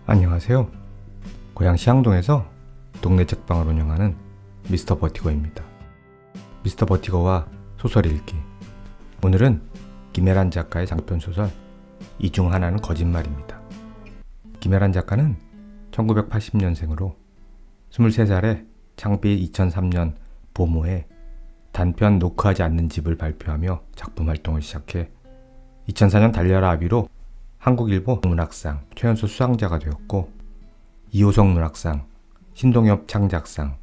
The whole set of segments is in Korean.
안녕하세요. 고양시 향동에서 동네 책방을 운영하는 미스터 버티거입니다. 미스터 버티거와 소설 읽기. 오늘은 김혜란 작가의 장편 소설 이 중 하나는 거짓말입니다. 김혜란 작가는 1980년생으로 23살에 창피 2003년 봄호에 단편 노크하지 않는 집을 발표하며 작품 활동을 시작해 2004년 달려라 아비로 한국일보 문학상 최연소 수상자가 되었고, 이호성 문학상, 신동엽 창작상,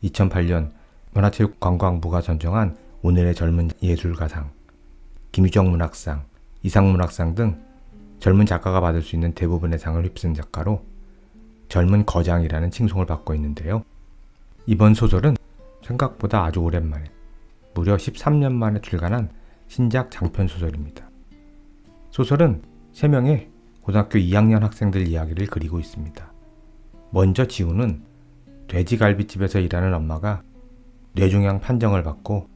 2008년 문화체육관광부가 선정한 오늘의 젊은 예술가상, 김유정 문학상, 이상 문학상 등 젊은 작가가 받을 수 있는 대부분의 상을 휩쓴 작가로 젊은 거장이라는 칭송을 받고 있는데요. 이번 소설은 생각보다 아주 오랜만에, 무려 13년 만에 출간한 신작 장편 소설입니다. 소설은 3명의 고등학교 2학년 학생들 이야기를 그리고 있습니다. 먼저 지우는 돼지갈비집에서 일하는 엄마가 뇌종양 판정을 받고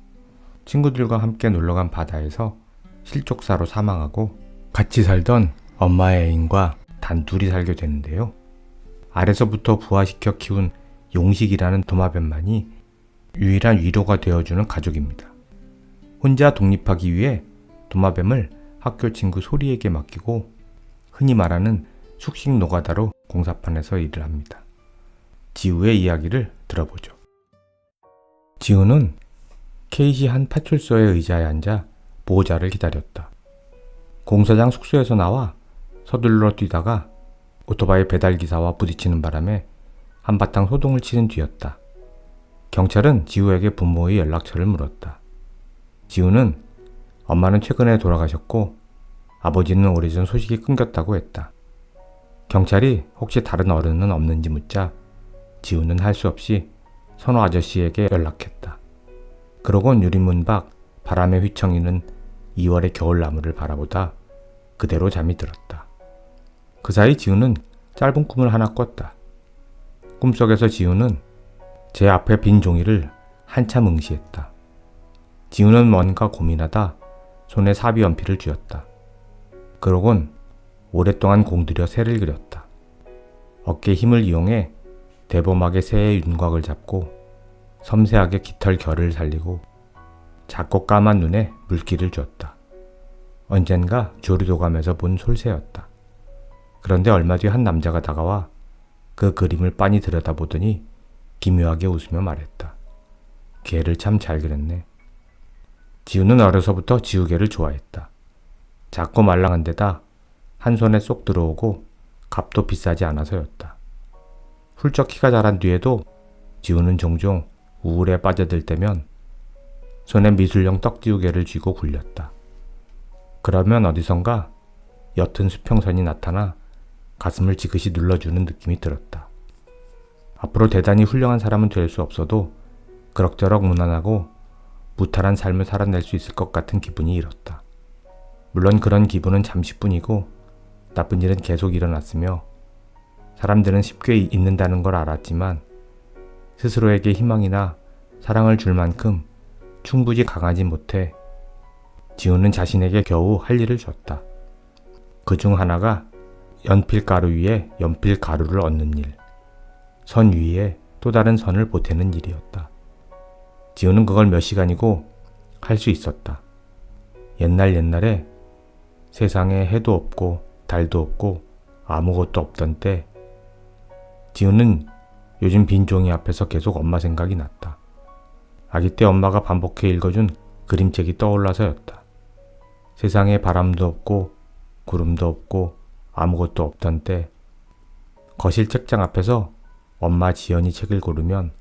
친구들과 함께 놀러간 바다에서 실족사로 사망하고, 같이 살던 엄마의 애인과 단둘이 살게 되는데요. 아래서부터 부화시켜 키운 용식이라는 도마뱀만이 유일한 위로가 되어주는 가족입니다. 혼자 독립하기 위해 도마뱀을 학교 친구 소리에게 맡기고 흔히 말하는 숙식 노가다로 공사판에서 일을 합니다. 지우의 이야기를 들어보죠. 지우는 K시 한 파출소의 의자에 앉아 보호자를 기다렸다. 공사장 숙소에서 나와 서둘러 뛰다가 오토바이 배달기사와 부딪히는 바람에 한바탕 소동을 치른 뒤였다. 경찰은 지우에게 부모의 연락처를 물었다. 지우는 엄마는 최근에 돌아가셨고 아버지는 오래전 소식이 끊겼다고 했다. 경찰이 혹시 다른 어른은 없는지 묻자 지우는 할 수 없이 선호 아저씨에게 연락했다. 그러곤 유리문 밖 바람에 휘청이는 2월의 겨울나무를 바라보다 그대로 잠이 들었다. 그 사이 지우는 짧은 꿈을 하나 꿨다. 꿈속에서 지우는 제 앞에 빈 종이를 한참 응시했다. 지우는 뭔가 고민하다 손에 사비 연필을 쥐었다. 그러곤 오랫동안 공들여 새를 그렸다. 어깨 힘을 이용해 대범하게 새의 윤곽을 잡고 섬세하게 깃털 결을 살리고 작고 까만 눈에 물기를 줬다. 언젠가 조류도감에서 본 솔새였다. 그런데 얼마 뒤 한 남자가 다가와 그 그림을 빤히 들여다보더니 기묘하게 웃으며 말했다. 개를 참 잘 그렸네. 지우는 어려서부터 지우개를 좋아했다. 작고 말랑한 데다 한 손에 쏙 들어오고 값도 비싸지 않아서였다. 훌쩍 키가 자란 뒤에도 지우는 종종 우울에 빠져들 때면 손에 미술용 떡지우개를 쥐고 굴렸다. 그러면 어디선가 옅은 수평선이 나타나 가슴을 지그시 눌러주는 느낌이 들었다. 앞으로 대단히 훌륭한 사람은 될 수 없어도 그럭저럭 무난하고 무탈한 삶을 살아낼 수 있을 것 같은 기분이 일었다. 물론 그런 기분은 잠시뿐이고 나쁜 일은 계속 일어났으며 사람들은 쉽게 잊는다는 걸 알았지만 스스로에게 희망이나 사랑을 줄 만큼 충분히 강하지 못해 지우는 자신에게 겨우 할 일을 줬다. 그 중 하나가 연필가루 위에 연필가루를 얹는 일, 선 위에 또 다른 선을 보태는 일이었다. 지우는 그걸 몇 시간이고 할 수 있었다. 옛날에 세상에 해도 없고 달도 없고 아무것도 없던 때 지우는 요즘 빈 종이 앞에서 계속 엄마 생각이 났다. 아기 때 엄마가 반복해 읽어준 그림책이 떠올라서였다. 세상에 바람도 없고 구름도 없고 아무것도 없던 때 거실 책장 앞에서 엄마 지연이 책을 고르면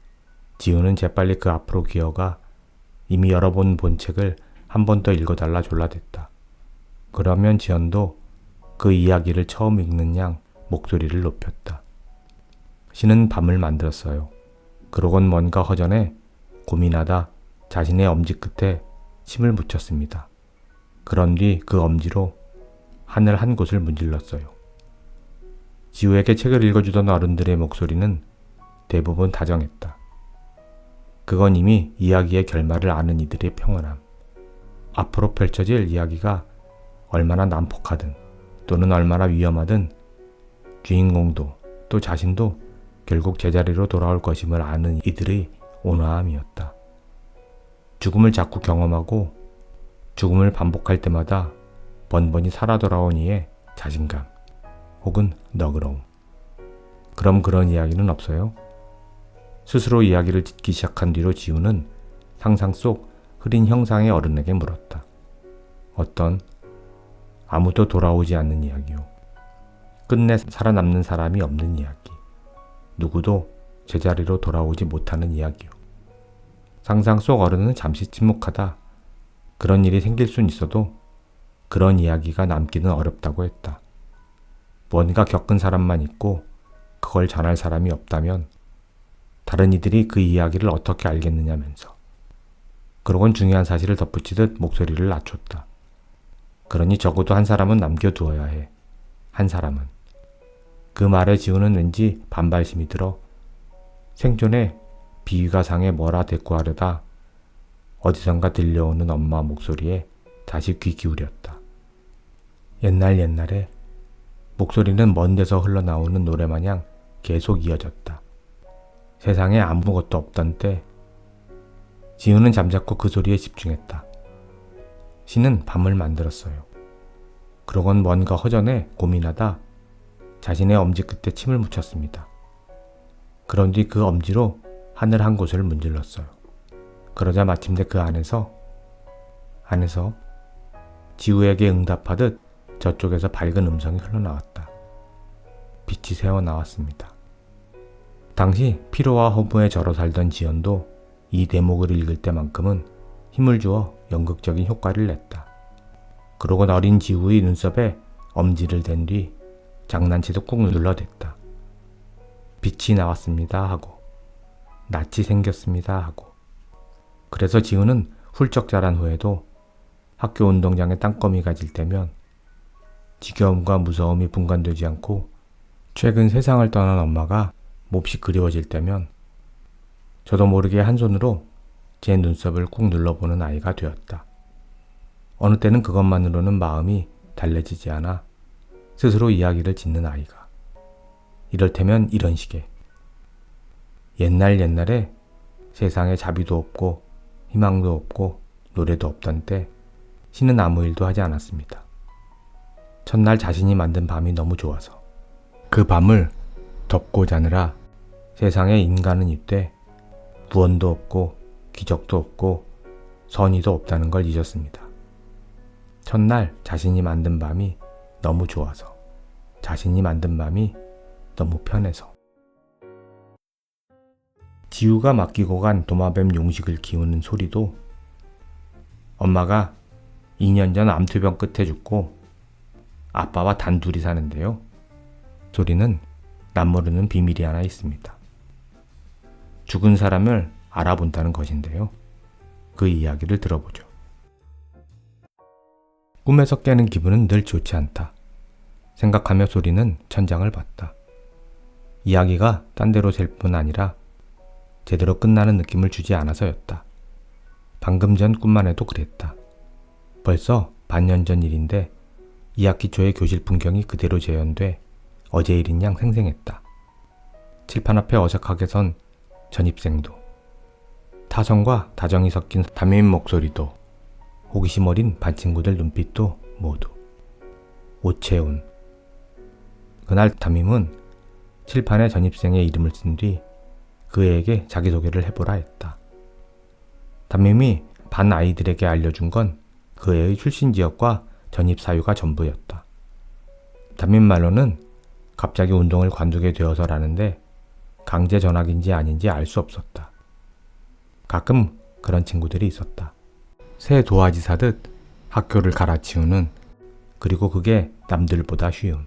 지우는 재빨리 그 앞으로 기어가 이미 여러 번 본 책을 한 번 더 읽어달라 졸라댔다. 그러면 지연도 그 이야기를 처음 읽는 양 목소리를 높였다. 신은 밤을 만들었어요. 그러곤 뭔가 허전해 고민하다 자신의 엄지 끝에 침을 묻혔습니다. 그런 뒤 그 엄지로 하늘 한 곳을 문질렀어요. 지우에게 책을 읽어주던 어른들의 목소리는 대부분 다정했다. 그건 이미 이야기의 결말을 아는 이들의 평온함. 앞으로 펼쳐질 이야기가 얼마나 난폭하든 또는 얼마나 위험하든 주인공도 또 자신도 결국 제자리로 돌아올 것임을 아는 이들의 온화함이었다. 죽음을 자꾸 경험하고 죽음을 반복할 때마다 번번이 살아 돌아온 이의 자신감 혹은 너그러움. 그럼 그런 이야기는 없어요? 스스로 이야기를 짓기 시작한 뒤로 지우는 상상 속 흐린 형상의 어른에게 물었다. 어떤 아무도 돌아오지 않는 이야기요. 끝내 살아남는 사람이 없는 이야기. 누구도 제자리로 돌아오지 못하는 이야기요. 상상 속 어른은 잠시 침묵하다. 그런 일이 생길 순 있어도 그런 이야기가 남기는 어렵다고 했다. 뭔가 겪은 사람만 있고 그걸 전할 사람이 없다면 다른 이들이 그 이야기를 어떻게 알겠느냐면서. 그러곤 중요한 사실을 덧붙이듯 목소리를 낮췄다. 그러니 적어도 한 사람은 남겨두어야 해. 한 사람은. 그 말에 지우는 왠지 반발심이 들어 생존에 비위가 상해 뭐라 대꾸하려다 어디선가 들려오는 엄마 목소리에 다시 귀 기울였다. 옛날에 목소리는 먼 데서 흘러나오는 노래마냥 계속 이어졌다. 세상에 아무것도 없던 때 지우는 잠자코 그 소리에 집중했다. 신은 밤을 만들었어요. 그러곤 뭔가 허전해 고민하다 자신의 엄지 끝에 침을 묻혔습니다. 그런 뒤 그 엄지로 하늘 한 곳을 문질렀어요. 그러자 마침내 그 안에서 지우에게 응답하듯 저쪽에서 밝은 음성이 흘러나왔다. 빛이 새어나왔습니다. 당시 피로와 허무에 절어 살던 지연도 이 대목을 읽을 때만큼은 힘을 주어 연극적인 효과를 냈다. 그러곤 어린 지우의 눈썹에 엄지를 댄 뒤 장난치듯 꾹 눌러댔다. 빛이 나왔습니다 하고 낯이 생겼습니다 하고. 그래서 지우는 훌쩍 자란 후에도 학교 운동장에 땅거미가 질 때면 지겨움과 무서움이 분간되지 않고 최근 세상을 떠난 엄마가 몹시 그리워질 때면 저도 모르게 한 손으로 제 눈썹을 꾹 눌러보는 아이가 되었다. 어느 때는 그것만으로는 마음이 달래지지 않아 스스로 이야기를 짓는 아이가. 이럴 테면 이런 식의 옛날에 세상에 자비도 없고 희망도 없고 노래도 없던 때 신은 아무 일도 하지 않았습니다. 첫날 자신이 만든 밤이 너무 좋아서 그 밤을 덮고 자느라 세상에 인간은 이때 구원도 없고 기적도 없고 선의도 없다는 걸 잊었습니다. 첫날 자신이 만든 밤이 너무 좋아서 자신이 만든 밤이 너무 편해서. 지우가 맡기고 간 도마뱀 용식을 키우는 소리도 엄마가 2년 전 암투병 끝에 죽고 아빠와 단둘이 사는데요. 소리는 남모르는 비밀이 하나 있습니다. 죽은 사람을 알아본다는 것인데요. 그 이야기를 들어보죠. 꿈에서 깨는 기분은 늘 좋지 않다. 생각하며 소리는 천장을 봤다. 이야기가 딴 데로 셀 뿐 아니라 제대로 끝나는 느낌을 주지 않아서였다. 방금 전 꿈만 해도 그랬다. 벌써 반년 전 일인데 2학기 초의 교실 풍경이 그대로 재현돼 어제 일인 양 생생했다. 칠판 앞에 어색하게 선 전입생도, 타성과 다정이 섞인 담임 목소리도, 호기심 어린 반 친구들 눈빛도 모두. 오채훈. 그날 담임은 칠판에 전입생의 이름을 쓴 뒤 그에게 자기소개를 해보라 했다. 담임이 반 아이들에게 알려준 건 그 애의 출신 지역과 전입 사유가 전부였다. 담임 말로는 갑자기 운동을 관두게 되어서라는데 강제 전학인지 아닌지 알 수 없었다. 가끔 그런 친구들이 있었다. 새 도화지 사듯 학교를 갈아치우는, 그리고 그게 남들보다 쉬운.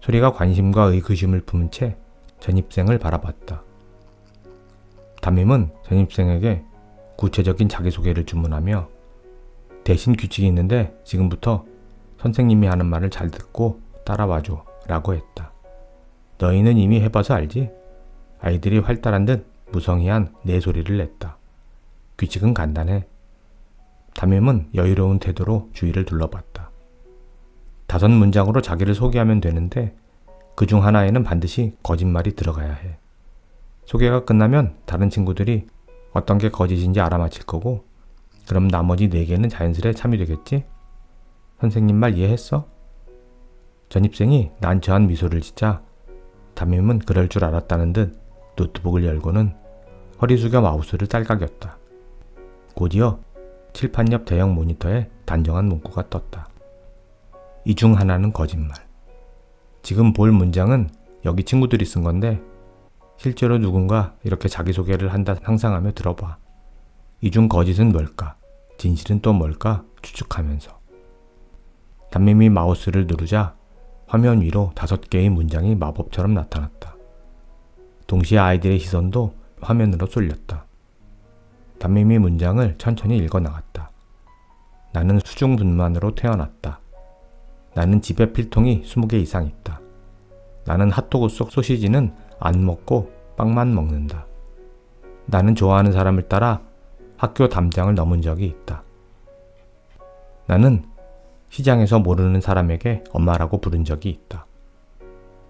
소리가 관심과 의구심을 품은 채 전입생을 바라봤다. 담임은 전입생에게 구체적인 자기소개를 주문하며 대신 규칙이 있는데 지금부터 선생님이 하는 말을 잘 듣고 따라와줘 라고 했다. 너희는 이미 해봐서 알지? 아이들이 활달한 듯 무성의한 내 소리를 냈다. 규칙은 간단해. 담임은 여유로운 태도로 주위를 둘러봤다. 5문장으로 자기를 소개하면 되는데 그중 하나에는 반드시 거짓말이 들어가야 해. 소개가 끝나면 다른 친구들이 어떤 게 거짓인지 알아맞힐 거고, 그럼 나머지 4개는 자연스레 참여되겠지? 선생님 말 이해했어? 전입생이 난처한 미소를 짓자 담임은 그럴 줄 알았다는 듯 노트북을 열고는 허리 숙여 마우스를 딸깍였다. 곧이어 칠판 옆 대형 모니터에 단정한 문구가 떴다. 이 중 하나는 거짓말. 지금 볼 문장은 여기 친구들이 쓴 건데 실제로 누군가 이렇게 자기소개를 한다 상상하며 들어봐. 이 중 거짓은 뭘까? 진실은 또 뭘까? 추측하면서. 담임이 마우스를 누르자 화면 위로 5개의 문장이 마법처럼 나타났다. 동시에 아이들의 시선도 화면으로 쏠렸다. 담임이 문장을 천천히 읽어나갔다. 나는 수중분만으로 태어났다. 나는 집에 필통이 20개 이상 있다. 나는 핫도그 속 소시지는 안 먹고 빵만 먹는다. 나는 좋아하는 사람을 따라 학교 담장을 넘은 적이 있다. 나는 시장에서 모르는 사람에게 엄마라고 부른 적이 있다.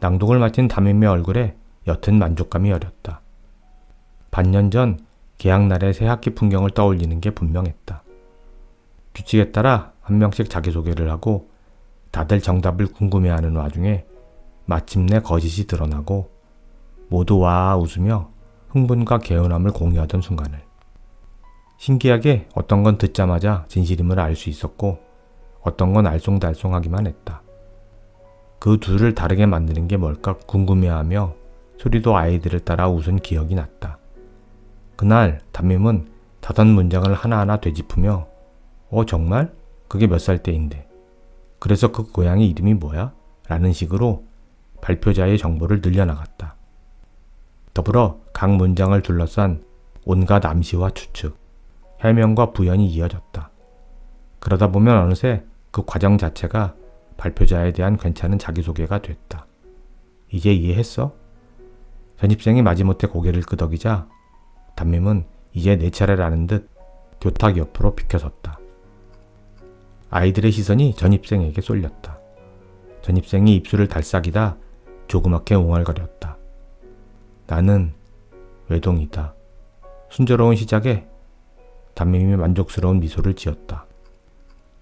낭독을 마친 담임의 얼굴에 옅은 만족감이 어렸다. 반년 전 개학날의 새 학기 풍경을 떠올리는 게 분명했다. 규칙에 따라 한 명씩 자기소개를 하고 다들 정답을 궁금해하는 와중에 마침내 거짓이 드러나고 모두 와 웃으며 흥분과 개운함을 공유하던 순간을. 신기하게 어떤 건 듣자마자 진실임을 알 수 있었고 어떤 건 알쏭달쏭하기만 했다. 그 둘을 다르게 만드는 게 뭘까 궁금해하며 소리도 아이들을 따라 웃은 기억이 났다. 그날 담임은 5문장을 하나하나 되짚으며 정말? 그게 몇 살 때인데. 그래서 그 고양이 이름이 뭐야? 라는 식으로 발표자의 정보를 늘려나갔다. 더불어 각 문장을 둘러싼 온갖 암시와 추측, 해명과 부연이 이어졌다. 그러다 보면 어느새 그 과정 자체가 발표자에 대한 괜찮은 자기소개가 됐다. 이제 이해했어? 전입생이 마지못해 고개를 끄덕이자 담임은 이제 내 차례라는 듯 교탁 옆으로 비켜섰다. 아이들의 시선이 전입생에게 쏠렸다. 전입생이 입술을 달싹이다 조그맣게 옹알거렸다. 나는 외동이다. 순조로운 시작에 담임이 만족스러운 미소를 지었다.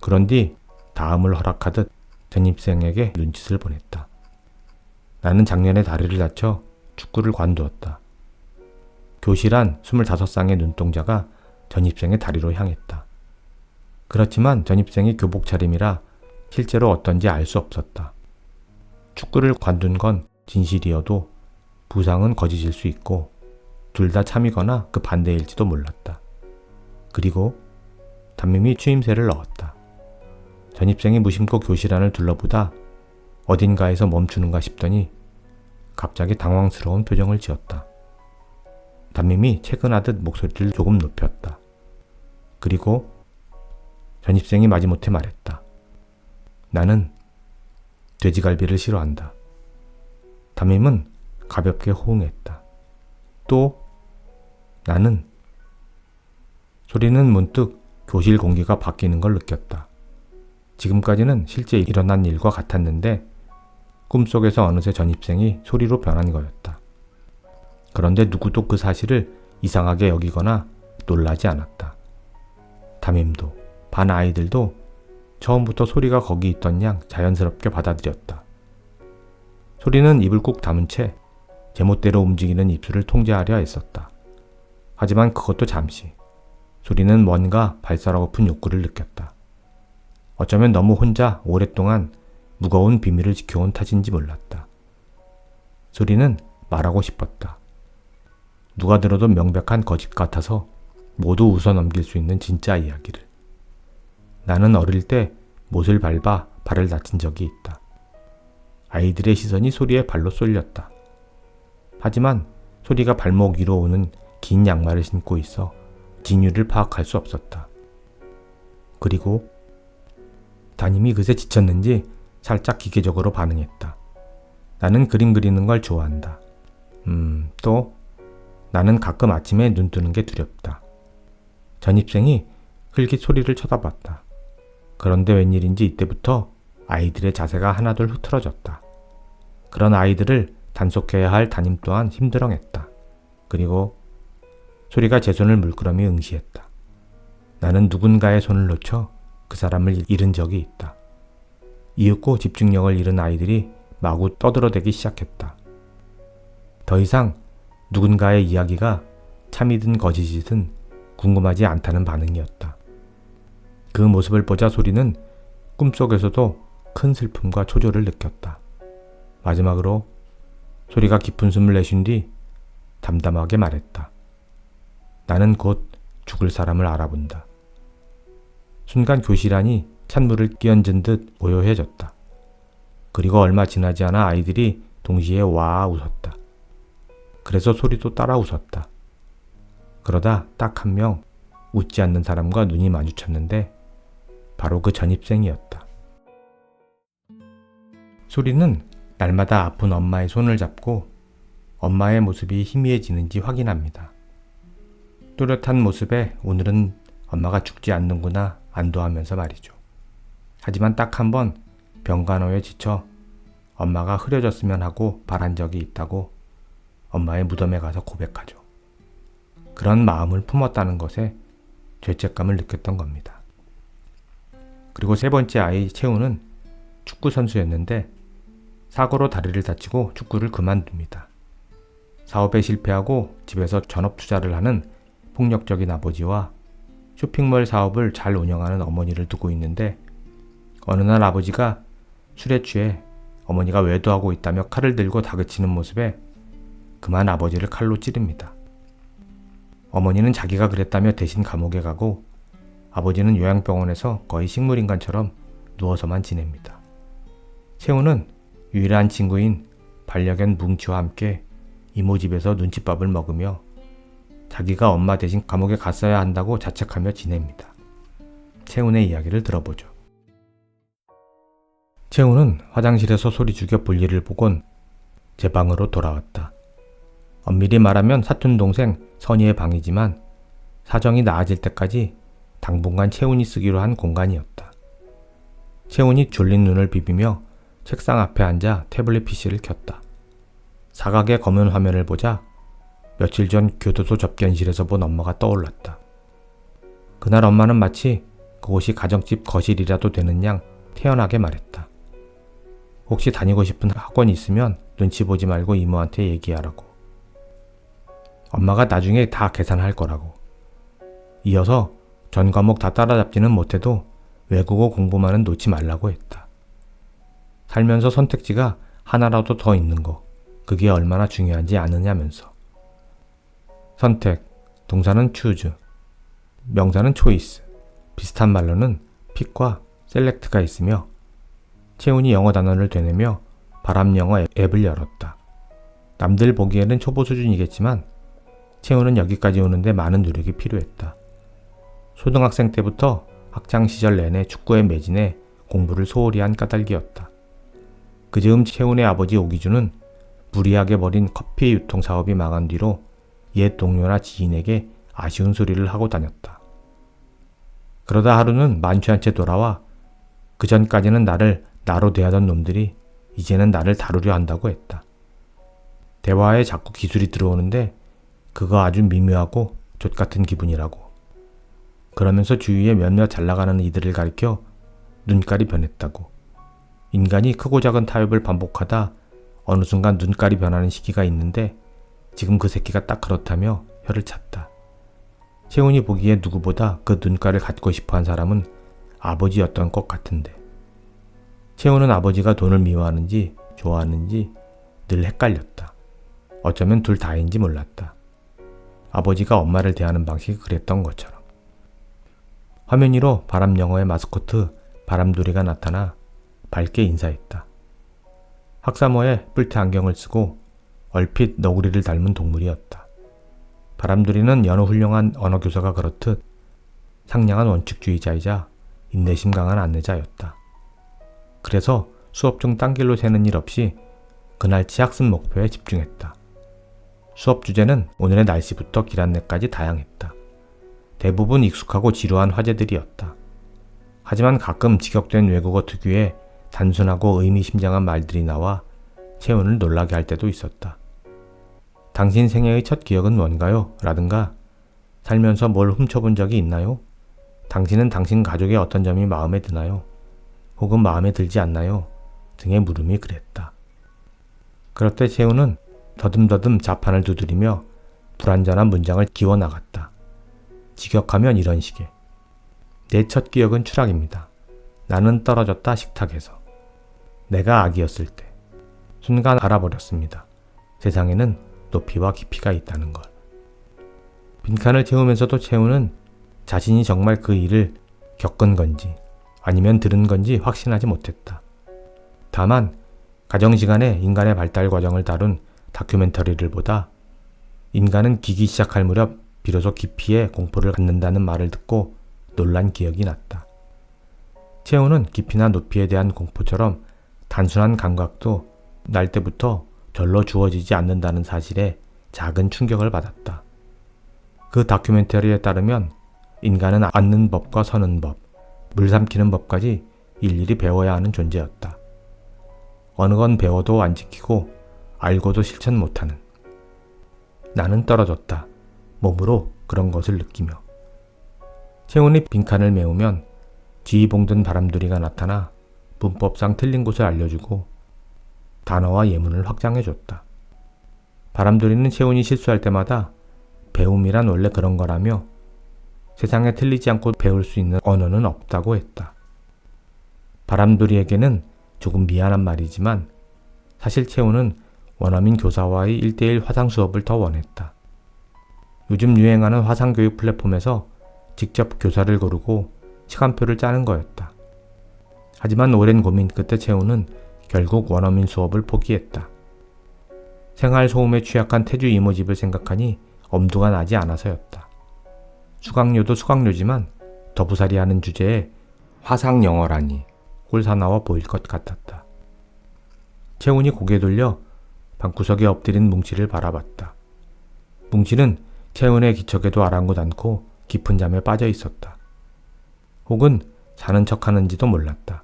그런 뒤 다음을 허락하듯 전입생에게 눈짓을 보냈다. 나는 작년에 다리를 다쳐 축구를 관두었다. 교실 안 25쌍의 눈동자가 전입생의 다리로 향했다. 그렇지만 전입생이 교복 차림이라 실제로 어떤지 알 수 없었다. 축구를 관둔 건 진실이어도 부상은 거짓일 수 있고 둘 다 참이거나 그 반대일지도 몰랐다. 그리고 담임이 추임새를 넣었다. 전입생이 무심코 교실 안을 둘러보다 어딘가에서 멈추는가 싶더니 갑자기 당황스러운 표정을 지었다. 담임이 체근하듯 목소리를 조금 높였다. 그리고 전입생이 마지못해 말했다. 나는 돼지갈비를 싫어한다. 담임은 가볍게 호응했다. 또 나는 소리는 문득 교실 공기가 바뀌는 걸 느꼈다. 지금까지는 실제 일어난 일과 같았는데 꿈속에서 어느새 전입생이 소리로 변한 거였다. 그런데 누구도 그 사실을 이상하게 여기거나 놀라지 않았다. 담임도 반 아이들도 처음부터 소리가 거기 있던 양 자연스럽게 받아들였다. 소리는 입을 꾹 다문 채 제멋대로 움직이는 입술을 통제하려 애썼다. 하지만 그것도 잠시. 소리는 뭔가 발사라고픈 욕구를 느꼈다. 어쩌면 너무 혼자 오랫동안 무거운 비밀을 지켜온 탓인지 몰랐다. 소리는 말하고 싶었다. 누가 들어도 명백한 거짓 같아서 모두 웃어넘길 수 있는 진짜 이야기를. 나는 어릴 때 못을 밟아 발을 다친 적이 있다. 아이들의 시선이 소리에 발로 쏠렸다. 하지만 소리가 발목 위로 오는 긴 양말을 신고 있어 진유를 파악할 수 없었다. 그리고 담임이 그새 지쳤는지 살짝 기계적으로 반응했다. 나는 그림 그리는 걸 좋아한다. 또 나는 가끔 아침에 눈 뜨는 게 두렵다. 전입생이 흘깃 소리를 쳐다봤다. 그런데 웬일인지 이때부터 아이들의 자세가 하나둘 흐트러졌다. 그런 아이들을 단속해야 할 담임 또한 힘들어했다. 그리고 소리가 제 손을 물끄러미 응시했다. 나는 누군가의 손을 놓쳐 그 사람을 잃은 적이 있다. 이윽고 집중력을 잃은 아이들이 마구 떠들어대기 시작했다. 더 이상 누군가의 이야기가 참이든 거짓이든 궁금하지 않다는 반응이었다. 그 모습을 보자 소리는 꿈속에서도 큰 슬픔과 초조를 느꼈다. 마지막으로 소리가 깊은 숨을 내쉰 뒤 담담하게 말했다. 나는 곧 죽을 사람을 알아본다. 순간 교실 안이 찬물을 끼얹은 듯 고요해졌다. 그리고 얼마 지나지 않아 아이들이 동시에 와 웃었다. 그래서 소리도 따라 웃었다. 그러다 딱 한 명 웃지 않는 사람과 눈이 마주쳤는데 바로 그 전입생이었다. 소리는 날마다 아픈 엄마의 손을 잡고 엄마의 모습이 희미해지는지 확인합니다. 또렷한 모습에 오늘은 엄마가 죽지 않는구나 안도하면서 말이죠. 하지만 딱 한 번 병간호에 지쳐 엄마가 흐려졌으면 하고 바란 적이 있다고 엄마의 무덤에 가서 고백하죠. 그런 마음을 품었다는 것에 죄책감을 느꼈던 겁니다. 그리고 세 번째 아이 채우는 축구 선수였는데 사고로 다리를 다치고 축구를 그만둡니다. 사업에 실패하고 집에서 전업 투자를 하는 폭력적인 아버지와 쇼핑몰 사업을 잘 운영하는 어머니를 두고 있는데 어느 날 아버지가 술에 취해 어머니가 외도하고 있다며 칼을 들고 다그치는 모습에 그만 아버지를 칼로 찌릅니다. 어머니는 자기가 그랬다며 대신 감옥에 가고 아버지는 요양병원에서 거의 식물인간처럼 누워서만 지냅니다. 채우는 유일한 친구인 반려견 뭉치와 함께 이모 집에서 눈칫밥을 먹으며 자기가 엄마 대신 감옥에 갔어야 한다고 자책하며 지냅니다. 채훈의 이야기를 들어보죠. 채훈은 화장실에서 소리 죽여 볼일을 보곤 제 방으로 돌아왔다. 엄밀히 말하면 사촌동생 선희의 방이지만 사정이 나아질 때까지 당분간 채훈이 쓰기로 한 공간이었다. 채훈이 졸린 눈을 비비며 책상 앞에 앉아 태블릿 PC를 켰다. 사각의 검은 화면을 보자 며칠 전 교도소 접견실에서 본 엄마가 떠올랐다. 그날 엄마는 마치 그곳이 가정집 거실이라도 되는 양 태연하게 말했다. 혹시 다니고 싶은 학원이 있으면 눈치 보지 말고 이모한테 얘기하라고. 엄마가 나중에 다 계산할 거라고. 이어서 전 과목 다 따라잡지는 못해도 외국어 공부만은 놓지 말라고 했다. 살면서 선택지가 하나라도 더 있는 거, 그게 얼마나 중요한지 아느냐면서. 선택, 동사는 choose, 명사는 choice, 비슷한 말로는 pick과 select가 있으며 채훈이 영어 단어를 되뇌며 바람영어 앱을 열었다. 남들 보기에는 초보 수준이겠지만 채훈은 여기까지 오는데 많은 노력이 필요했다. 초등학생 때부터 학창시절 내내 축구에 매진해 공부를 소홀히 한 까닭이었다. 그 즈음 채훈의 아버지 오기준은 무리하게 벌인 커피 유통 사업이 망한 뒤로 옛 동료나 지인에게 아쉬운 소리를 하고 다녔다. 그러다 하루는 만취한 채 돌아와 그 전까지는 나를 나로 대하던 놈들이 이제는 나를 다루려 한다고 했다. 대화에 자꾸 기술이 들어오는데 그거 아주 미묘하고 족같은 기분이라고. 그러면서 주위에 몇몇 잘나가는 이들을 가리켜 눈깔이 변했다고. 인간이 크고 작은 타협을 반복하다 어느 순간 눈깔이 변하는 시기가 있는데 지금 그 새끼가 딱 그렇다며 혀를 찼다. 채훈이 보기에 누구보다 그 눈깔을 갖고 싶어한 사람은 아버지였던 것 같은데. 채훈은 아버지가 돈을 미워하는지 좋아하는지 늘 헷갈렸다. 어쩌면 둘 다인지 몰랐다. 아버지가 엄마를 대하는 방식이 그랬던 것처럼. 화면 위로 바람영어의 마스코트 바람돌이가 나타나 밝게 인사했다. 학사모에 뿔테 안경을 쓰고 얼핏 너구리를 닮은 동물이었다. 바람돌이는 여느 훌륭한 언어교사가 그렇듯 상냥한 원칙주의자이자 인내심 강한 안내자였다. 그래서 수업 중 딴 길로 새는 일 없이 그날치 학습 목표에 집중했다. 수업 주제는 오늘의 날씨부터 길 안내까지 다양했다. 대부분 익숙하고 지루한 화제들이었다. 하지만 가끔 직역된 외국어 특유의 단순하고 의미심장한 말들이 나와 채훈을 놀라게 할 때도 있었다. 당신 생애의 첫 기억은 뭔가요? 라든가 살면서 뭘 훔쳐본 적이 있나요? 당신은 당신 가족의 어떤 점이 마음에 드나요? 혹은 마음에 들지 않나요? 등의 물음이 그랬다. 그럴 때 채훈은 더듬더듬 자판을 두드리며 불완전한 문장을 기워나갔다. 직역하면 이런 식의 내 첫 기억은 추락입니다. 나는 떨어졌다 식탁에서. 내가 아기였을 때. 순간 알아버렸습니다. 세상에는 높이와 깊이가 있다는 걸. 빈칸을 채우면서도 채훈은 자신이 정말 그 일을 겪은 건지 아니면 들은 건지 확신하지 못했다. 다만 가정시간에 인간의 발달 과정을 다룬 다큐멘터리를 보다 인간은 기기 시작할 무렵 비로소 깊이에 공포를 갖는다는 말을 듣고 놀란 기억이 났다. 채훈은 깊이나 높이에 대한 공포처럼 단순한 감각도 날 때부터 절로 주어지지 않는다는 사실에 작은 충격을 받았다. 그 다큐멘터리에 따르면 인간은 앉는 법과 서는 법, 물 삼키는 법까지 일일이 배워야 하는 존재였다. 어느 건 배워도 안 지키고 알고도 실천 못하는. 나는 떨어졌다. 몸으로 그런 것을 느끼며. 채훈이 빈칸을 메우면 뒤 봉든 바람둥이가 나타나 문법상 틀린 곳을 알려주고 단어와 예문을 확장해줬다. 바람둥이는 채훈이 실수할 때마다 배움이란 원래 그런 거라며 세상에 틀리지 않고 배울 수 있는 언어는 없다고 했다. 바람둥이에게는 조금 미안한 말이지만 사실 채훈은 원어민 교사와의 1:1 화상 수업을 더 원했다. 요즘 유행하는 화상교육 플랫폼에서 직접 교사를 고르고 시간표를 짜는 거였다. 하지만 오랜 고민 끝에 채훈은 결국 원어민 수업을 포기했다. 생활 소음에 취약한 태주 이모집을 생각하니 엄두가 나지 않아서였다. 수강료도 수강료지만 더부살이하는 주제에 화상 영어라니 꼴사나워 보일 것 같았다. 채훈이 고개 돌려 방구석에 엎드린 뭉치를 바라봤다. 뭉치는 채훈의 기척에도 아랑곳 않고 깊은 잠에 빠져 있었다. 혹은 자는 척하는지도 몰랐다.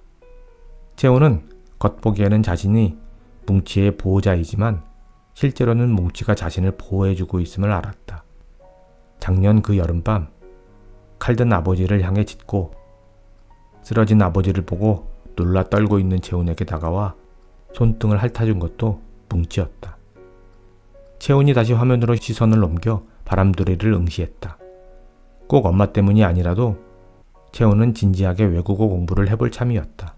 채훈은 겉보기에는 자신이 뭉치의 보호자이지만 실제로는 뭉치가 자신을 보호해주고 있음을 알았다. 작년 그 여름밤 칼든 아버지를 향해 짖고 쓰러진 아버지를 보고 놀라 떨고 있는 채훈에게 다가와 손등을 핥아준 것도 뭉치였다. 채훈이 다시 화면으로 시선을 옮겨 바람둥이를 응시했다. 꼭 엄마 때문이 아니라도 채훈은 진지하게 외국어 공부를 해볼 참이었다.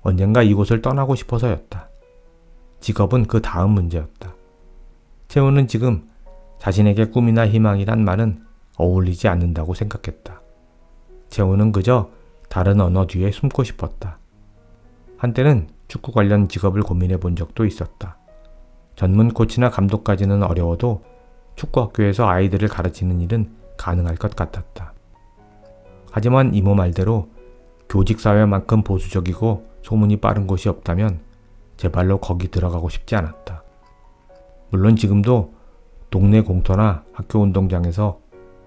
언젠가 이곳을 떠나고 싶어서였다. 직업은 그 다음 문제였다. 채훈은 지금 자신에게 꿈이나 희망이란 말은 어울리지 않는다고 생각했다. 채훈은 그저 다른 언어 뒤에 숨고 싶었다. 한때는 축구 관련 직업을 고민해 본 적도 있었다. 전문 코치나 감독까지는 어려워도 축구학교에서 아이들을 가르치는 일은 가능할 것 같았다. 하지만 이모 말대로 교직사회만큼 보수적이고 소문이 빠른 곳이 없다면 제발로 거기 들어가고 싶지 않았다. 물론 지금도 동네 공터나 학교 운동장에서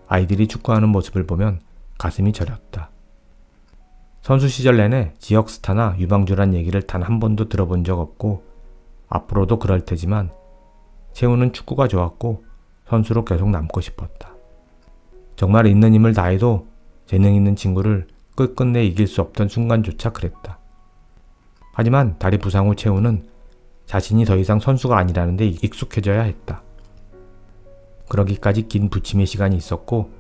아이들이 축구하는 모습을 보면 가슴이 저렸다. 선수 시절 내내 지역 스타나 유망주란 얘기를 단 한 번도 들어본 적 없고 앞으로도 그럴 테지만 채훈은 축구가 좋았고 선수로 계속 남고 싶었다. 정말 있는 힘을 다해도 재능 있는 친구를 끝끝내 이길 수 없던 순간조차 그랬다. 하지만 다리 부상 후 채훈은 자신이 더 이상 선수가 아니라는 데 익숙해져야 했다. 그러기까지 긴 부침의 시간이 있었고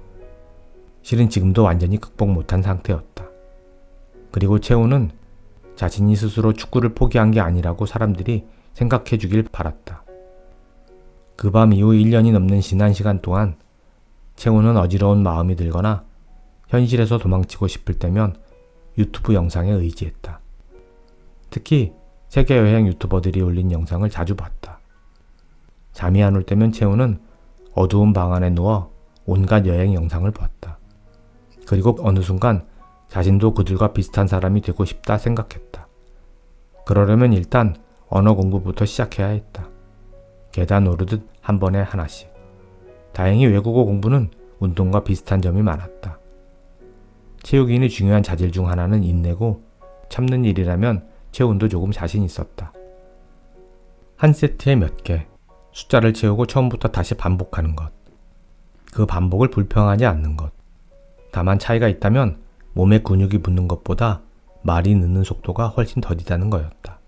실은 지금도 완전히 극복 못한 상태였다. 그리고 채훈은 자신이 스스로 축구를 포기한 게 아니라고 사람들이 생각해 주길 바랐다. 그 밤 이후 1년이 넘는 지난 시간 동안 채훈은 어지러운 마음이 들거나 현실에서 도망치고 싶을 때면 유튜브 영상에 의지했다. 특히 세계여행 유튜버들이 올린 영상을 자주 봤다. 잠이 안 올 때면 채훈은 어두운 방 안에 누워 온갖 여행 영상을 봤다. 그리고 어느 순간 자신도 그들과 비슷한 사람이 되고 싶다 생각했다. 그러려면 일단 언어 공부부터 시작해야 했다. 계단 오르듯 한 번에 하나씩. 다행히 외국어 공부는 운동과 비슷한 점이 많았다. 채우기인의 중요한 자질 중 하나는 인내고 참는 일이라면 채훈도 조금 자신 있었다. 한 세트에 몇 개, 숫자를 채우고 처음부터 다시 반복하는 것. 그 반복을 불평하지 않는 것. 다만 차이가 있다면 몸에 근육이 붙는 것보다 말이 늦는 속도가 훨씬 더디다는 거였다.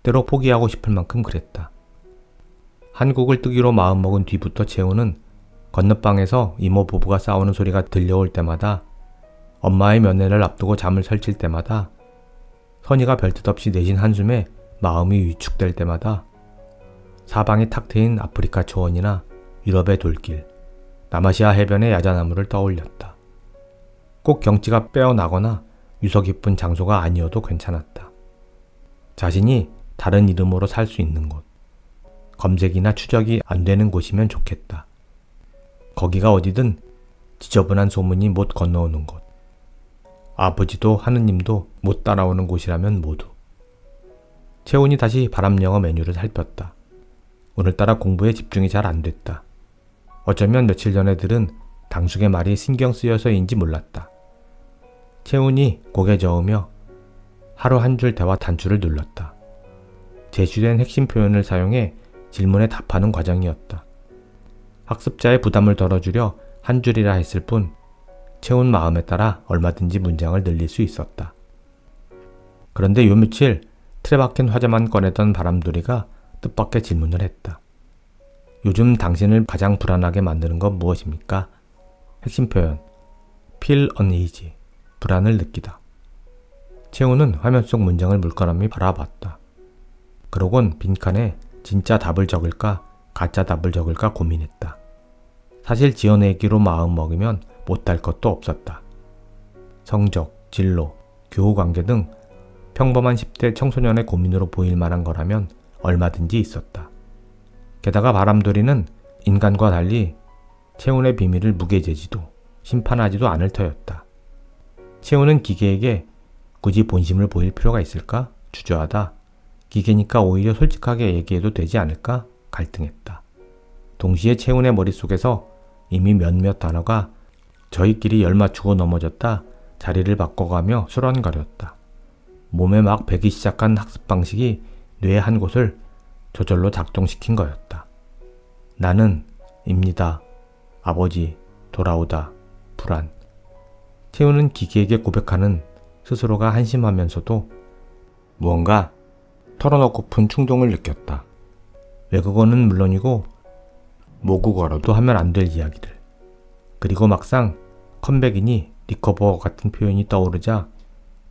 때로 포기하고 싶을 만큼 그랬다. 한국을 뜨기로 마음먹은 뒤부터 채우는 건너방에서 이모 부부가 싸우는 소리가 들려올 때마다, 엄마의 면회를 앞두고 잠을 설칠 때마다, 선이가 별뜻 없이 내쉰 한숨에 마음이 위축될 때마다, 사방이 탁 트인 아프리카 초원이나 유럽의 돌길, 남아시아 해변의 야자나무를 떠올렸다. 꼭 경치가 빼어나거나 유서 깊은 장소가 아니어도 괜찮았다. 자신이 다른 이름으로 살 수 있는 곳, 검색이나 추적이 안 되는 곳이면 좋겠다. 거기가 어디든 지저분한 소문이 못 건너오는 곳, 아버지도 하느님도 못 따라오는 곳이라면 모두. 채훈이 다시 바람영어 메뉴를 살폈다. 오늘따라 공부에 집중이 잘 안 됐다. 어쩌면 며칠 전 애들은 당숙의 말이 신경 쓰여서인지 몰랐다. 채훈이 고개 저으며 하루 한 줄 대화 단추를 눌렀다. 제시된 핵심 표현을 사용해 질문에 답하는 과정이었다. 학습자의 부담을 덜어주려 한 줄이라 했을 뿐 채훈 마음에 따라 얼마든지 문장을 늘릴 수 있었다. 그런데 요 며칠 틀에 박힌 화제만 꺼내던 바람돌이가 뜻밖의 질문을 했다. 요즘 당신을 가장 불안하게 만드는 건 무엇입니까? 핵심 표현, feel uneasy, 불안을 느끼다. 채훈은 화면 속 문장을 물끄러미 바라봤다. 그러곤 빈칸에 진짜 답을 적을까 가짜 답을 적을까 고민했다. 사실 지어내기로 마음먹으면 못할 것도 없었다. 성적, 진로, 교우관계 등 평범한 10대 청소년의 고민으로 보일 만한 거라면 얼마든지 있었다. 게다가 바람돌이는 인간과 달리 채훈의 비밀을 무게재지도 심판하지도 않을 터였다. 채훈은 기계에게 굳이 본심을 보일 필요가 있을까 주저하다 기계니까 오히려 솔직하게 얘기해도 되지 않을까 갈등했다. 동시에 채훈의 머릿속에서 이미 몇몇 단어가 저희끼리 열 맞추고 넘어졌다 자리를 바꿔가며 수런거렸다. 몸에 막 배기 시작한 학습 방식이 뇌의 한 곳을 저절로 작동시킨 거였다. 나는 입니다. 아버지 돌아오다 불안. 채훈은 기계에게 고백하는 스스로가 한심하면서도 무언가 털어놓고픈 충동을 느꼈다. 외국어는 물론이고 모국어로도 하면 안 될 이야기들. 그리고 막상 컴백이니 리커버 같은 표현이 떠오르자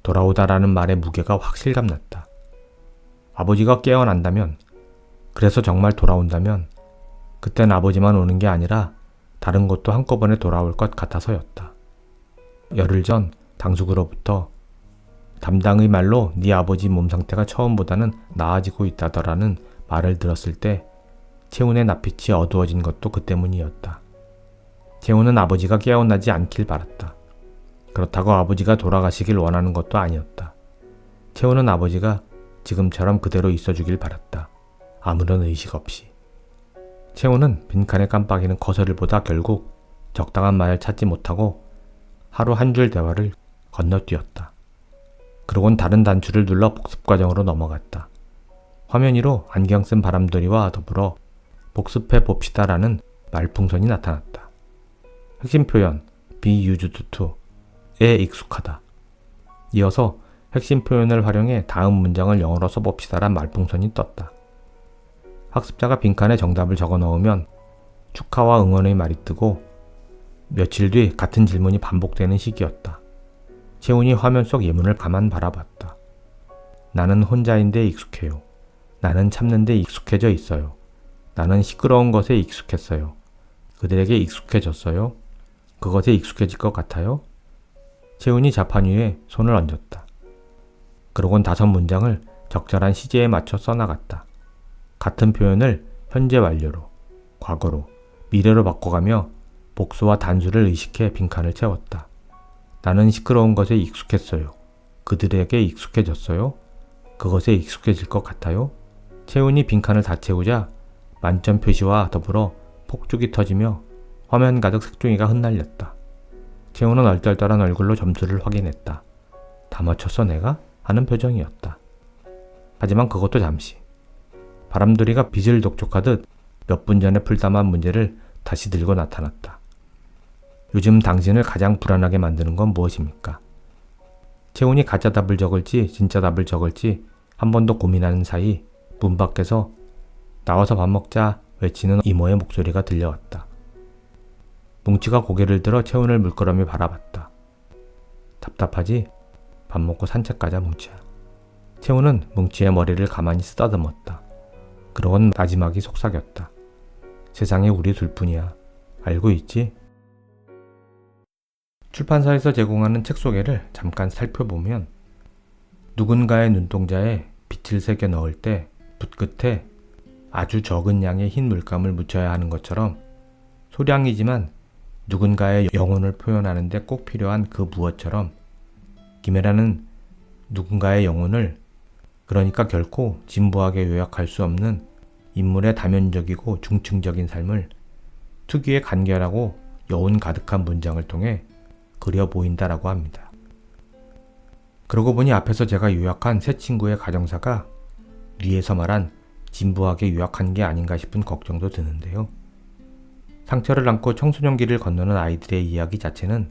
돌아오다라는 말의 무게가 확 실감났다. 아버지가 깨어난다면, 그래서 정말 돌아온다면 그땐 아버지만 오는 게 아니라 다른 것도 한꺼번에 돌아올 것 같아서였다. 열흘 전 당숙으로부터 담당의 말로 네 아버지 몸 상태가 처음보다는 나아지고 있다더라는 말을 들었을 때 채훈의 낯빛이 어두워진 것도 그 때문이었다. 채훈은 아버지가 깨어나지 않길 바랐다. 그렇다고 아버지가 돌아가시길 원하는 것도 아니었다. 채훈은 아버지가 지금처럼 그대로 있어주길 바랐다. 아무런 의식 없이. 채훈은 빈칸에 깜빡이는 커서를 보다 결국 적당한 말을 찾지 못하고 하루 한 줄 대화를 건너뛰었다. 그러곤 다른 단추를 눌러 복습 과정으로 넘어갔다. 화면 위로 안경 쓴 바람돌이와 더불어 복습해 봅시다라는 말풍선이 나타났다. 핵심 표현 be used to에 익숙하다. 이어서 핵심 표현을 활용해 다음 문장을 영어로 써봅시다란 말풍선이 떴다. 학습자가 빈칸에 정답을 적어 넣으면 축하와 응원의 말이 뜨고 며칠 뒤 같은 질문이 반복되는 시기였다. 채훈이 화면 속 예문을 가만 바라봤다. 나는 혼자인데 익숙해요. 나는 참는데 익숙해져 있어요. 나는 시끄러운 것에 익숙했어요. 그들에게 익숙해졌어요. 그것에 익숙해질 것 같아요. 채훈이 자판 위에 손을 얹었다. 그러곤 5문장을 적절한 시제에 맞춰 써나갔다. 같은 표현을 현재 완료로, 과거로, 미래로 바꿔가며 복수와 단수를 의식해 빈칸을 채웠다. 나는 시끄러운 것에 익숙했어요. 그들에게 익숙해졌어요. 그것에 익숙해질 것 같아요. 채훈이 빈칸을 다 채우자 만점 표시와 더불어 폭죽이 터지며 화면 가득 색종이가 흩날렸다. 채훈은 얼떨떨한 얼굴로 점수를 확인했다. 다 맞췄어 내가? 하는 표정이었다. 하지만 그것도 잠시. 바람돌이가 빚을 독촉하듯 몇 분 전에 풀담한 문제를 다시 들고 나타났다. 요즘 당신을 가장 불안하게 만드는 건 무엇입니까? 채훈이 가짜 답을 적을지 진짜 답을 적을지 한 번 더 고민하는 사이 문 밖에서 나와서 밥 먹자 외치는 이모의 목소리가 들려왔다. 뭉치가 고개를 들어 채훈을 물끄러미 바라봤다. 답답하지? 밥 먹고 산책 가자 뭉치야. 채훈은 뭉치의 머리를 가만히 쓰다듬었다. 그러곤 마지막이 속삭였다. 세상에 우리 둘뿐이야. 알고 있지? 출판사에서 제공하는 책 소개를 잠깐 살펴보면 누군가의 눈동자에 빛을 새겨 넣을 때 붓끝에 아주 적은 양의 흰 물감을 묻혀야 하는 것처럼 소량이지만 누군가의 영혼을 표현하는 데 꼭 필요한 그 무엇처럼 김애란은 누군가의 영혼을, 그러니까 결코 진부하게 요약할 수 없는 인물의 다면적이고 중층적인 삶을 특유의 간결하고 여운 가득한 문장을 통해 그려 보인다라고 합니다. 그러고 보니 앞에서 제가 요약한 세 친구의 가정사가 위에서 말한 진부하게 요약한 게 아닌가 싶은 걱정도 드는데요. 상처를 안고 청소년기를 건너는 아이들의 이야기 자체는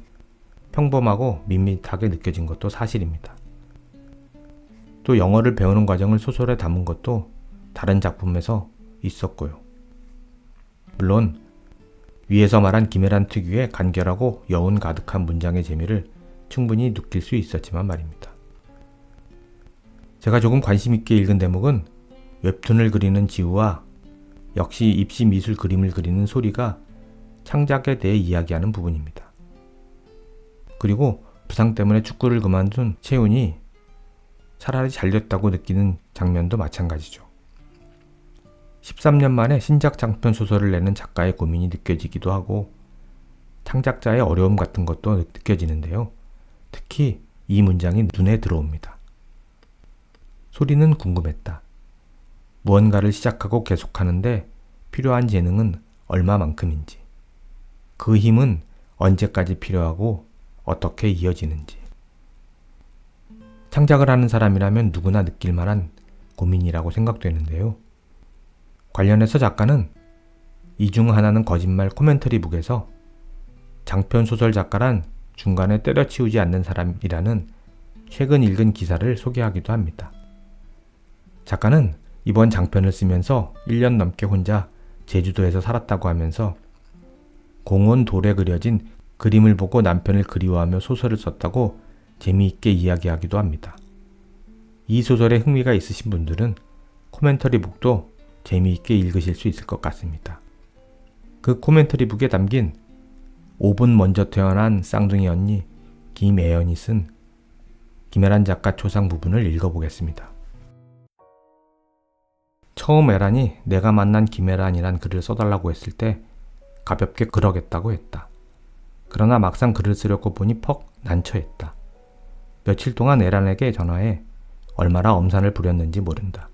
평범하고 밋밋하게 느껴진 것도 사실입니다. 또 영어를 배우는 과정을 소설에 담은 것도 다른 작품에서 있었고요. 물론 위에서 말한 김애란 특유의 간결하고 여운 가득한 문장의 재미를 충분히 느낄 수 있었지만 말입니다. 제가 조금 관심 있게 읽은 대목은 웹툰을 그리는 지우와 역시 입시 미술 그림을 그리는 소리가 창작에 대해 이야기하는 부분입니다. 그리고 부상 때문에 축구를 그만둔 채훈이 차라리 잘됐다고 느끼는 장면도 마찬가지죠. 13년 만에 신작 장편 소설을 내는 작가의 고민이 느껴지기도 하고 창작자의 어려움 같은 것도 느껴지는데요. 특히 이 문장이 눈에 들어옵니다. 소리는 궁금했다. 무언가를 시작하고 계속하는데 필요한 재능은 얼마만큼인지, 그 힘은 언제까지 필요하고 어떻게 이어지는지. 창작을 하는 사람이라면 누구나 느낄 만한 고민이라고 생각되는데요. 관련해서 작가는 이 중 하나는 거짓말 코멘터리북에서 장편 소설 작가란 중간에 때려치우지 않는 사람이라는 최근 읽은 기사를 소개하기도 합니다. 작가는 이번 장편을 쓰면서 1년 넘게 혼자 제주도에서 살았다고 하면서 공원 돌에 그려진 그림을 보고 남편을 그리워하며 소설을 썼다고 재미있게 이야기하기도 합니다. 이 소설에 흥미가 있으신 분들은 코멘터리북도 재미있게 읽으실 수 있을 것 같습니다. 그 코멘터리북에 담긴 5분 먼저 태어난 쌍둥이 언니 김애연이 쓴 김애란 작가 초상 부분을 읽어보겠습니다. 처음 애란이 내가 만난 김애란이란 글을 써달라고 했을 때 가볍게 그러겠다고 했다. 그러나 막상 글을 쓰려고 보니 퍽 난처했다. 며칠 동안 애란에게 전화해 얼마나 엄산을 부렸는지 모른다.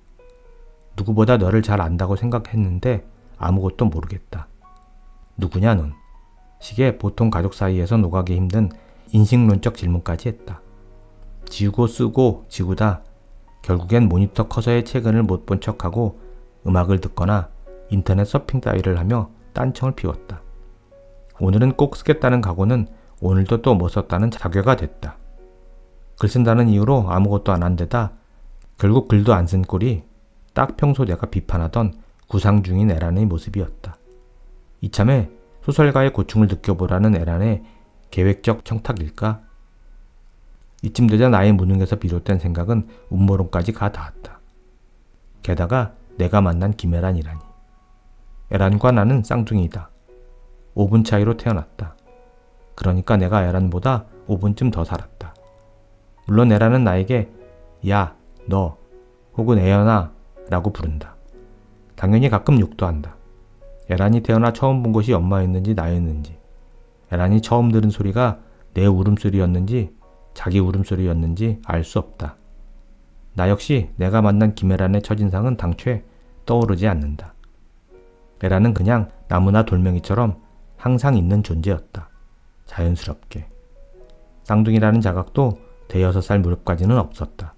누구보다 너를 잘 안다고 생각했는데 아무것도 모르겠다. 누구냐 넌? 식의 보통 가족 사이에서 오가기 힘든 인식론적 질문까지 했다. 지우고 쓰고 지우다 결국엔 모니터 커서의 최근을 못 본 척하고 음악을 듣거나 인터넷 서핑 따위를 하며 딴청을 피웠다. 오늘은 꼭 쓰겠다는 각오는 오늘도 또 못 썼다는 자괴가 됐다. 글 쓴다는 이유로 아무것도 안 한 데다 결국 글도 안 쓴 꼴이 딱 평소 내가 비판하던 구상 중인 애란의 모습이었다. 이참에 소설가의 고충을 느껴보라는 애란의 계획적 청탁일까? 이쯤 되자 나의 무능에서 비롯된 생각은 음모론까지 가 닿았다. 게다가 내가 만난 김애란이라니. 애란과 나는 쌍둥이다. 5분 차이로 태어났다. 그러니까 내가 애란보다 5분쯤 더 살았다. 물론 애란은 나에게 야, 너 혹은 애연아 라고 부른다. 당연히 가끔 욕도 한다. 애란이 태어나 처음 본 것이 엄마였는지 나였는지, 애란이 처음 들은 소리가 내 울음소리였는지 자기 울음소리였는지 알 수 없다. 나 역시 내가 만난 김애란의 첫인상은 당최 떠오르지 않는다. 애란은 그냥 나무나 돌멩이처럼 항상 있는 존재였다. 자연스럽게. 쌍둥이라는 자각도 대여섯 살 무렵까지는 없었다.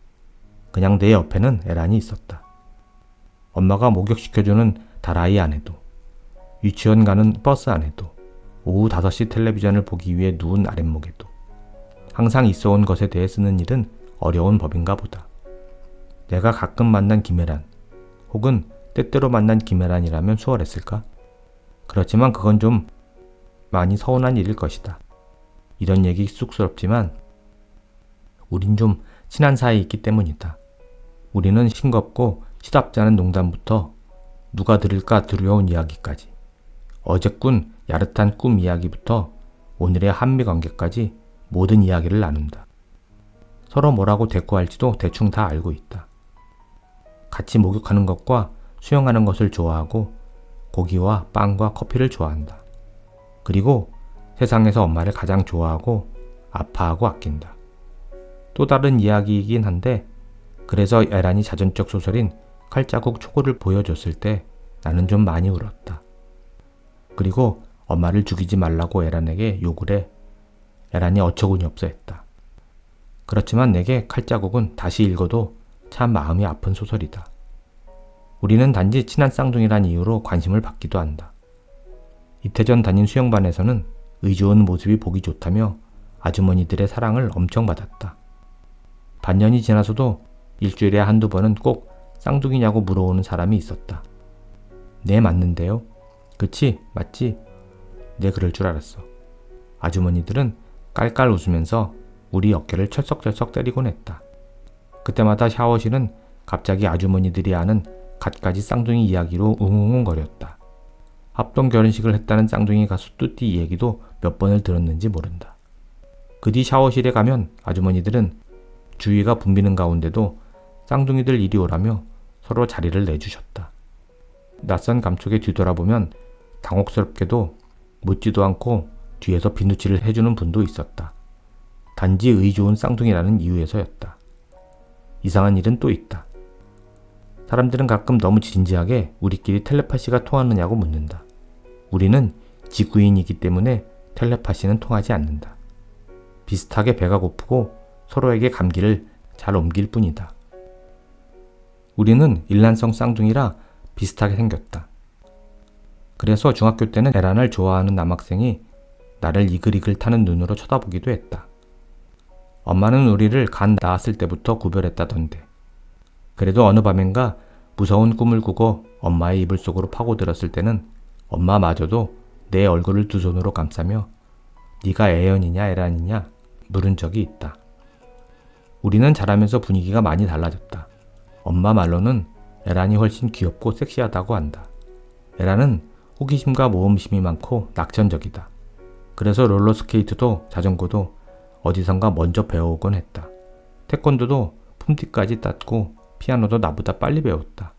그냥 내 옆에는 애란이 있었다. 엄마가 목욕시켜주는 다라이 안에도, 유치원 가는 버스 안에도, 오후 5시 텔레비전을 보기 위해 누운 아랫목에도 항상 있어온 것에 대해 쓰는 일은 어려운 법인가 보다. 내가 가끔 만난 김혜란, 혹은 때때로 만난 김혜란이라면 수월했을까? 그렇지만 그건 좀 많이 서운한 일일 것이다. 이런 얘기 쑥스럽지만 우린 좀 친한 사이에 있기 때문이다. 우리는 싱겁고 시답지 않은 농담부터 누가 들을까 두려운 이야기까지, 어제 꾼 야릇한 꿈 이야기부터 오늘의 한미 관계까지 모든 이야기를 나눈다. 서로 뭐라고 대꾸할지도 대충 다 알고 있다. 같이 목욕하는 것과 수영하는 것을 좋아하고 고기와 빵과 커피를 좋아한다. 그리고 세상에서 엄마를 가장 좋아하고 아파하고 아낀다. 또 다른 이야기이긴 한데, 그래서 에란이 자전적 소설인 칼자국 초고를 보여줬을 때 나는 좀 많이 울었다. 그리고 엄마를 죽이지 말라고 에란에게 욕을 해 에란이 어처구니 없어 했다. 그렇지만 내게 칼자국은 다시 읽어도 참 마음이 아픈 소설이다. 우리는 단지 친한 쌍둥이란 이유로 관심을 받기도 한다. 이태 전 담임 수영반에서는 의좋은 모습이 보기 좋다며 아주머니들의 사랑을 엄청 받았다. 반년이 지나서도 일주일에 한두 번은 꼭 쌍둥이냐고 물어오는 사람이 있었다. 네, 맞는데요. 그치? 맞지? 네, 그럴 줄 알았어. 아주머니들은 깔깔 웃으면서 우리 어깨를 철썩철썩 때리곤 했다. 그때마다 샤워실은 갑자기 아주머니들이 아는 갖가지 쌍둥이 이야기로 웅웅거렸다. 합동 결혼식을 했다는 쌍둥이 가수 뚜띠 얘기도 몇 번을 들었는지 모른다. 그 뒤 샤워실에 가면 아주머니들은 주위가 붐비는 가운데도 쌍둥이들 이리 오라며 서로 자리를 내주셨다. 낯선 감촉에 뒤돌아보면 당혹스럽게도 묻지도 않고 뒤에서 비누칠을 해주는 분도 있었다. 단지 의좋은 쌍둥이라는 이유에서였다. 이상한 일은 또 있다. 사람들은 가끔 너무 진지하게 우리끼리 텔레파시가 통하느냐고 묻는다. 우리는 지구인이기 때문에 텔레파시는 통하지 않는다. 비슷하게 배가 고프고 서로에게 감기를 잘 옮길 뿐이다. 우리는 일란성 쌍둥이라 비슷하게 생겼다. 그래서 중학교 때는 에란을 좋아하는 남학생이 나를 이글이글 타는 눈으로 쳐다보기도 했다. 엄마는 우리를 간 낳았을 때부터 구별했다던데. 그래도 어느 밤인가 무서운 꿈을 꾸고 엄마의 이불 속으로 파고들었을 때는 엄마마저도 내 얼굴을 두 손으로 감싸며 네가 애연이냐 에란이냐 물은 적이 있다. 우리는 자라면서 분위기가 많이 달라졌다. 엄마 말로는 에란이 훨씬 귀엽고 섹시하다고 한다. 에란은 호기심과 모험심이 많고 낙천적이다. 그래서 롤러스케이트도 자전거도 어디선가 먼저 배워오곤 했다. 태권도도 품띠까지 땄고 피아노도 나보다 빨리 배웠다.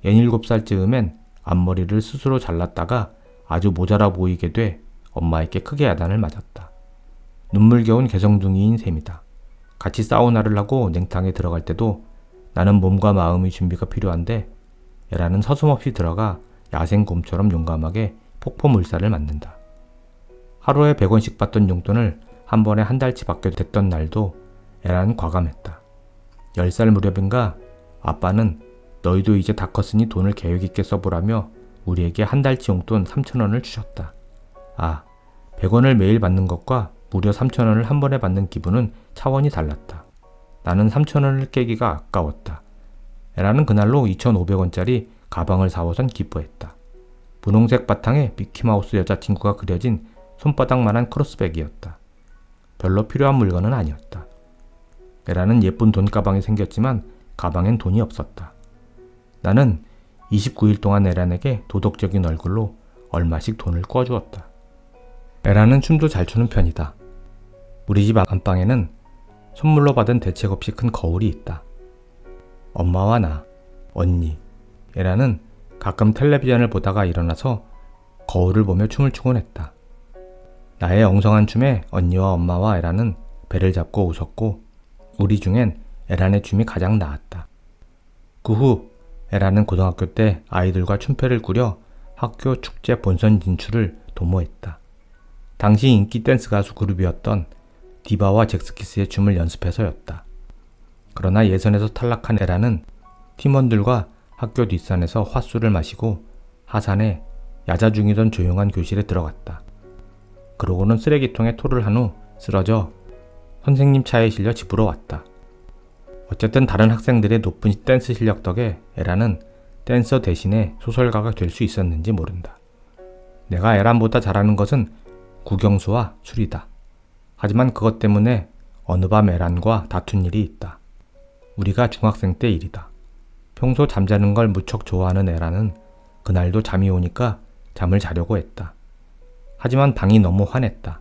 17살 즈음엔 앞머리를 스스로 잘랐다가 아주 모자라 보이게 돼 엄마에게 크게 야단을 맞았다. 눈물겨운 개성둥이인 셈이다. 같이 사우나를 하고 냉탕에 들어갈 때도 나는 몸과 마음의 준비가 필요한데 에라는 서슴없이 들어가 야생곰처럼 용감하게 폭포물살을 맞는다. 하루에 100원씩 받던 용돈을 한 번에 한 달치 받게 됐던 날도 에라는 과감했다. 10살 무렵인가 아빠는 너희도 이제 다 컸으니 돈을 계획 있게 써보라며 우리에게 한 달치 용돈 3,000원을 주셨다. 아, 100원을 매일 받는 것과 무려 3,000원을 한 번에 받는 기분은 차원이 달랐다. 나는 3,000원을 깨기가 아까웠다. 에라는 그날로 2,500원짜리 가방을 사와선 기뻐했다. 분홍색 바탕에 미키마우스 여자친구가 그려진 손바닥만한 크로스백이었다. 별로 필요한 물건은 아니었다. 에라는 예쁜 돈가방이 생겼지만 가방엔 돈이 없었다. 나는 29일 동안 에란에게 도덕적인 얼굴로 얼마씩 돈을 꿔주었다. 에라는 춤도 잘 추는 편이다. 우리 집 안방에는 선물로 받은 대책 없이 큰 거울이 있다. 엄마와 나, 언니, 에라는 가끔 텔레비전을 보다가 일어나서 거울을 보며 춤을 추곤 했다. 나의 엉성한 춤에 언니와 엄마와 에라는 배를 잡고 웃었고 우리 중엔 에란의 춤이 가장 나았다. 그 후 에라는 고등학교 때 아이들과 춤패를 꾸려 학교 축제 본선 진출을 도모했다. 당시 인기 댄스 가수 그룹이었던 디바와 잭스키스의 춤을 연습해서였다. 그러나 예선에서 탈락한 에라는 팀원들과 학교 뒷산에서 팥술을 마시고 하산해 야자 중이던 조용한 교실에 들어갔다. 그러고는 쓰레기통에 토를 한 후 쓰러져 선생님 차에 실려 집으로 왔다. 어쨌든 다른 학생들의 높은 댄스 실력 덕에 에란은 댄서 대신에 소설가가 될 수 있었는지 모른다. 내가 에란보다 잘하는 것은 국영수와 술이다. 하지만 그것 때문에 어느 밤 에란과 다툰 일이 있다. 우리가 중학생 때 일이다. 평소 잠자는 걸 무척 좋아하는 에란은 그날도 잠이 오니까 잠을 자려고 했다. 하지만 방이 너무 환했다.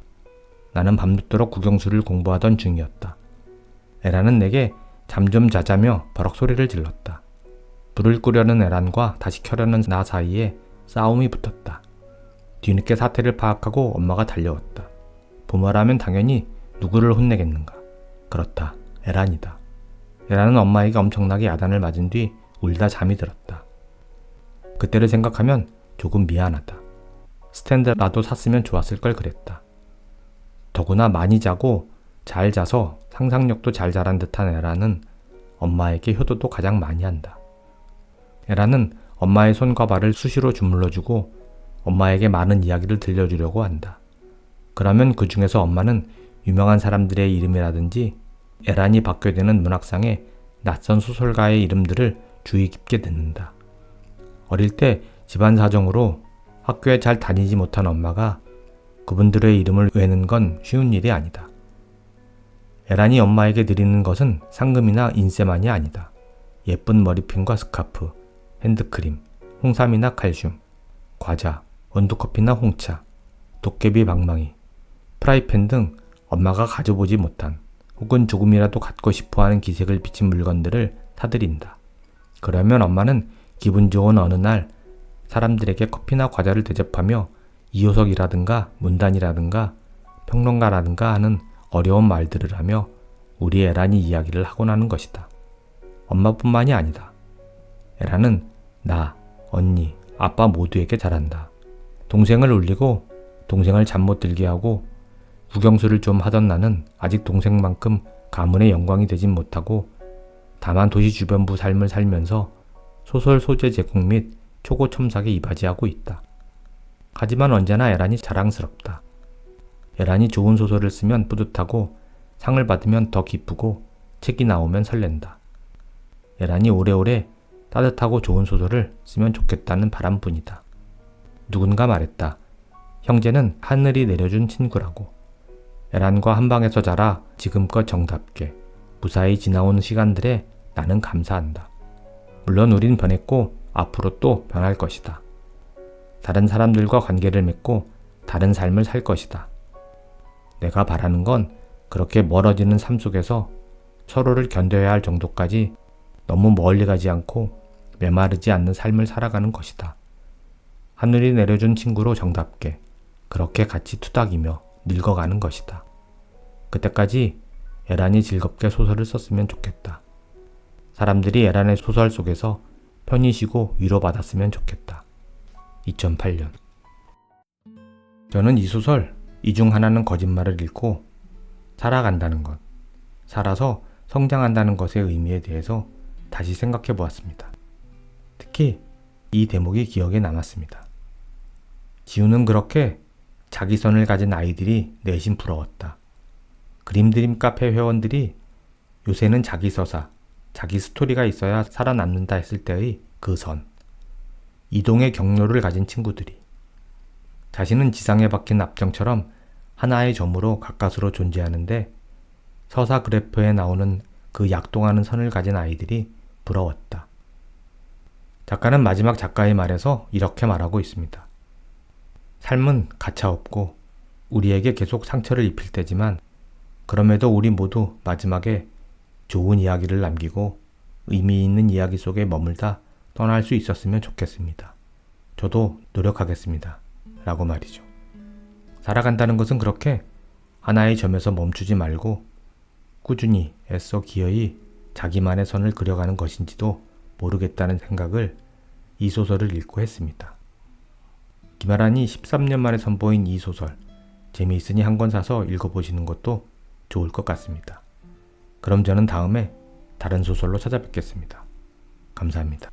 나는 밤늦도록 국영수를 공부하던 중이었다. 에란은 내게 잠 좀 자자며 버럭 소리를 질렀다. 불을 끄려는 에란과 다시 켜려는 나 사이에 싸움이 붙었다. 뒤늦게 사태를 파악하고 엄마가 달려왔다. 부모라면 당연히 누구를 혼내겠는가? 그렇다. 에란이다. 에란은 엄마에게 엄청나게 야단을 맞은 뒤 울다 잠이 들었다. 그때를 생각하면 조금 미안하다. 스탠드라도 샀으면 좋았을 걸 그랬다. 더구나 많이 자고 잘 자서 상상력도 잘 자란 듯한 에란은 엄마에게 효도도 가장 많이 한다. 에란은 엄마의 손과 발을 수시로 주물러주고 엄마에게 많은 이야기를 들려주려고 한다. 그러면 그 중에서 엄마는 유명한 사람들의 이름이라든지 에란이 받게 되는 문학상의 낯선 소설가의 이름들을 주의 깊게 듣는다. 어릴 때 집안 사정으로 학교에 잘 다니지 못한 엄마가 그분들의 이름을 외는 건 쉬운 일이 아니다. 에란이 엄마에게 드리는 것은 상금이나 인쇄만이 아니다. 예쁜 머리핀과 스카프, 핸드크림, 홍삼이나 칼슘, 과자, 원두커피나 홍차, 도깨비 방망이, 프라이팬 등 엄마가 가져보지 못한 혹은 조금이라도 갖고 싶어하는 기색을 비친 물건들을 사드린다. 그러면 엄마는 기분 좋은 어느 날 사람들에게 커피나 과자를 대접하며 이효석이라든가 문단이라든가 평론가라든가 하는 어려운 말들을 하며 우리 에란이 이야기를 하곤 하는 것이다. 엄마뿐만이 아니다. 에란은 나, 언니, 아빠 모두에게 잘한다. 동생을 울리고 동생을 잠 못 들게 하고 국영수를 좀 하던 나는 아직 동생만큼 가문의 영광이 되진 못하고 다만 도시 주변부 삶을 살면서 소설 소재 제공 및 초고 첨삭에 이바지하고 있다. 하지만 언제나 에란이 자랑스럽다. 에란이 좋은 소설을 쓰면 뿌듯하고 상을 받으면 더 기쁘고 책이 나오면 설렌다. 에란이 오래오래 따뜻하고 좋은 소설을 쓰면 좋겠다는 바람뿐이다. 누군가 말했다. 형제는 하늘이 내려준 친구라고. 에란과 한방에서 자라 지금껏 정답게 무사히 지나온 시간들에 나는 감사한다. 물론 우린 변했고 앞으로 또 변할 것이다. 다른 사람들과 관계를 맺고 다른 삶을 살 것이다. 내가 바라는 건 그렇게 멀어지는 삶 속에서 서로를 견뎌야 할 정도까지 너무 멀리 가지 않고 메마르지 않는 삶을 살아가는 것이다. 하늘이 내려준 친구로 정답게 그렇게 같이 투닥이며 늙어가는 것이다. 그때까지 에란이 즐겁게 소설을 썼으면 좋겠다. 사람들이 에란의 소설 속에서 편히 쉬고 위로받았으면 좋겠다. 2008년. 저는 이 소설 이 중 하나는 거짓말을 잃고 살아간다는 것, 살아서 성장한다는 것의 의미에 대해서 다시 생각해 보았습니다. 특히 이 대목이 기억에 남았습니다. 지우는 그렇게 자기선을 가진 아이들이 내심 부러웠다. 그림드림 카페 회원들이 요새는 자기 서사, 자기 스토리가 있어야 살아남는다 했을 때의 그 선. 이동의 경로를 가진 친구들이 자신은 지상에 박힌 압정처럼 하나의 점으로 가까스로 존재하는데 서사 그래프에 나오는 그 약동하는 선을 가진 아이들이 부러웠다. 작가는 마지막 작가의 말에서 이렇게 말하고 있습니다. 삶은 가차없고 우리에게 계속 상처를 입힐 때지만 그럼에도 우리 모두 마지막에 좋은 이야기를 남기고 의미 있는 이야기 속에 머물다 떠날 수 있었으면 좋겠습니다. 저도 노력하겠습니다. 라고 말이죠. 살아간다는 것은 그렇게 하나의 점에서 멈추지 말고 꾸준히 애써 기어이 자기만의 선을 그려가는 것인지도 모르겠다는 생각을 이 소설을 읽고 했습니다. 김아란이 13년 만에 선보인 이 소설, 재미있으니 한 권 사서 읽어보시는 것도 좋을 것 같습니다. 그럼 저는 다음에 다른 소설로 찾아뵙겠습니다. 감사합니다.